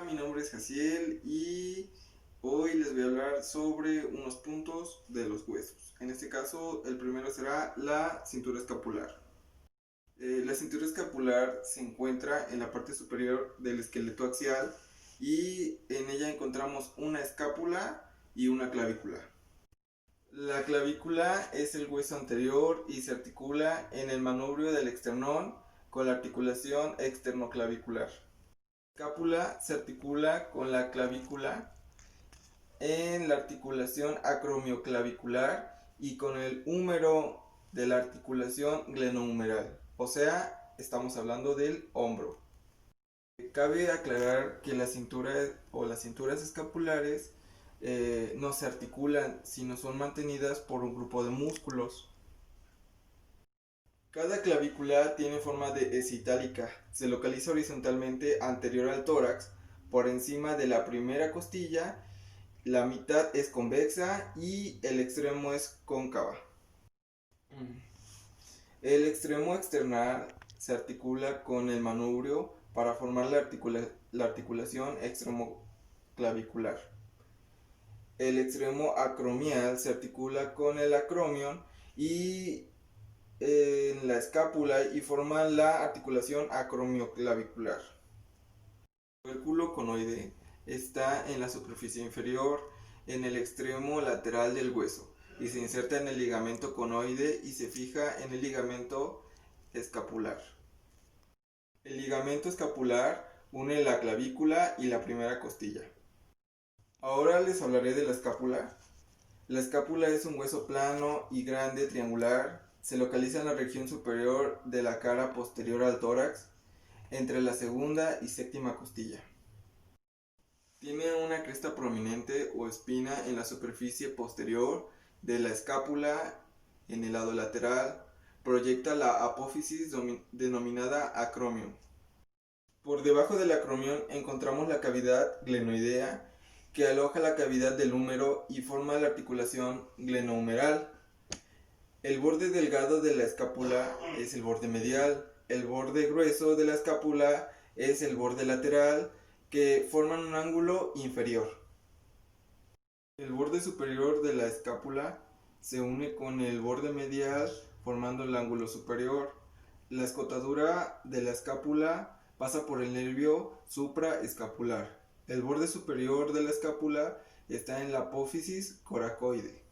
Mi nombre es Jaciel y hoy les voy a hablar sobre unos puntos de los huesos. En este caso, el primero será la cintura escapular. La cintura escapular se encuentra en la parte superior del esqueleto axial y en ella encontramos una escápula y una clavícula. La clavícula es el hueso anterior y se articula en el manubrio del esternón con la articulación externoclavicular. La escápula se articula con la clavícula en la articulación acromioclavicular y con el húmero de la articulación glenohumeral, o sea, estamos hablando del hombro. Cabe aclarar que la cintura o las cinturas escapulares no se articulan, sino son mantenidas por un grupo de músculos. Cada clavícula tiene forma de S itálica. Se localiza horizontalmente anterior al tórax, por encima de la primera costilla. La mitad es convexa y el extremo es cóncava. El extremo external se articula con el manubrio para formar la articulación extremoclavicular. El extremo acromial se articula con el acromion y en la escápula y forma la articulación acromioclavicular. El tubérculo conoide está en la superficie inferior, en el extremo lateral del hueso, y se inserta en el ligamento conoide y se fija en el ligamento escapular. El ligamento escapular une la clavícula y la primera costilla. Ahora les hablaré de la escápula. La escápula es un hueso plano y grande triangular. Se localiza en la región superior de la cara posterior al tórax, entre la segunda y séptima costilla. Tiene una cresta prominente o espina en la superficie posterior de la escápula en el lado lateral. Proyecta la apófisis denominada acromion. Por debajo del acromion encontramos la cavidad glenoidea que aloja la cavidad del húmero y forma la articulación glenohumeral. El borde delgado de la escápula es el borde medial. El borde grueso de la escápula es el borde lateral, que forman un ángulo inferior. El borde superior de la escápula se une con el borde medial formando el ángulo superior. La escotadura de la escápula pasa por el nervio supraescapular. El borde superior de la escápula está en la apófisis coracoide.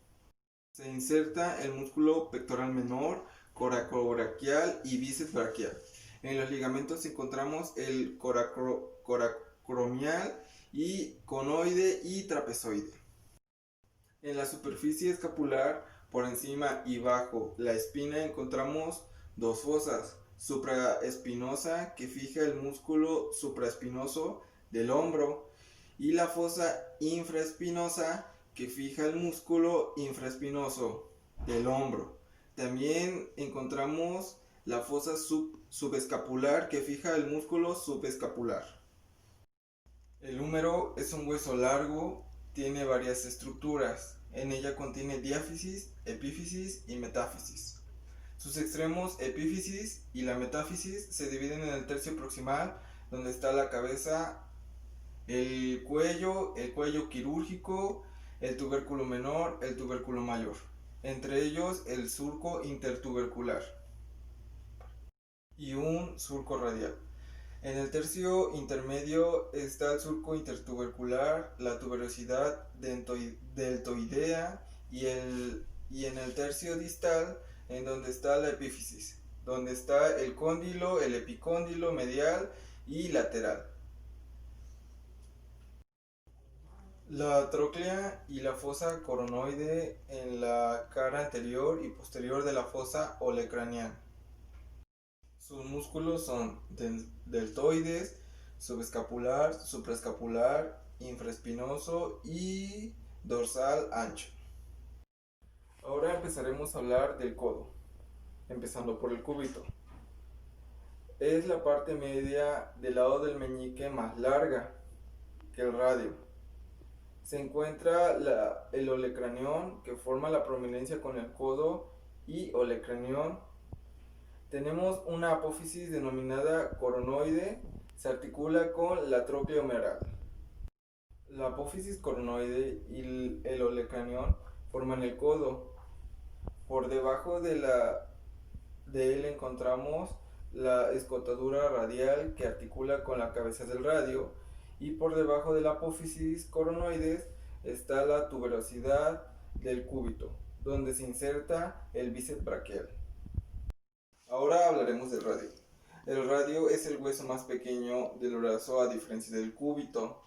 Se inserta el músculo pectoral menor, coracobraquial y bíceps braquial. En los ligamentos encontramos el coracromial y conoide y trapezoide. En la superficie escapular, por encima y bajo la espina, encontramos dos fosas: supraespinosa, que fija el músculo supraespinoso del hombro, y la fosa infraespinosa, que fija el músculo infraespinoso del hombro. También encontramos la fosa subescapular, que fija el músculo subescapular. El húmero es un hueso largo, tiene varias estructuras. En ella contiene diáfisis, epífisis y metáfisis. Sus extremos, epífisis y la metáfisis, se dividen en el tercio proximal, donde está la cabeza, el cuello quirúrgico, el tubérculo menor, el tubérculo mayor. Entre ellos el surco intertubercular y un surco radial. En el tercio intermedio está el surco intertubercular, la tuberosidad deltoidea y en el tercio distal, en donde está la epífisis, donde está el cóndilo, el epicóndilo medial y lateral. La tróclea y la fosa coronoide en la cara anterior y posterior de la fosa olecraneal. Sus músculos son deltoides, subescapular, supraescapular, infraespinoso y dorsal ancho. Ahora empezaremos a hablar del codo, empezando por el cúbito. Es la parte media del lado del meñique más larga que el radio. Se encuentra el olecraneón, que forma la prominencia con el codo y olecraneón. Tenemos una apófisis denominada coronoide, se articula con la tróclea humeral. La apófisis coronoide y el olecranon forman el codo. Por debajo de él encontramos la escotadura radial que articula con la cabeza del radio, y por debajo de la apófisis coronoides está la tuberosidad del cúbito, donde se inserta el bíceps braquial. Ahora hablaremos del radio. El radio es el hueso más pequeño del brazo a diferencia del cúbito.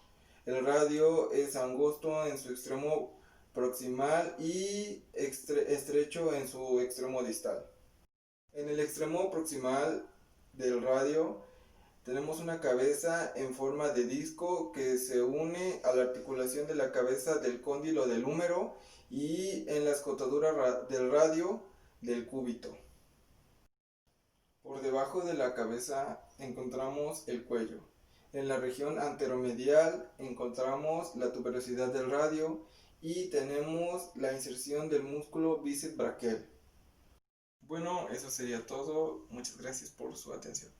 El radio es angosto en su extremo proximal y estrecho en su extremo distal. En el extremo proximal del radio tenemos una cabeza en forma de disco que se une a la articulación de la cabeza del cóndilo del húmero y en la escotadura del radio del cúbito. Por debajo de la cabeza encontramos el cuello. En la región anteromedial encontramos la tuberosidad del radio y tenemos la inserción del músculo bíceps braquial. Bueno, eso sería todo. Muchas gracias por su atención.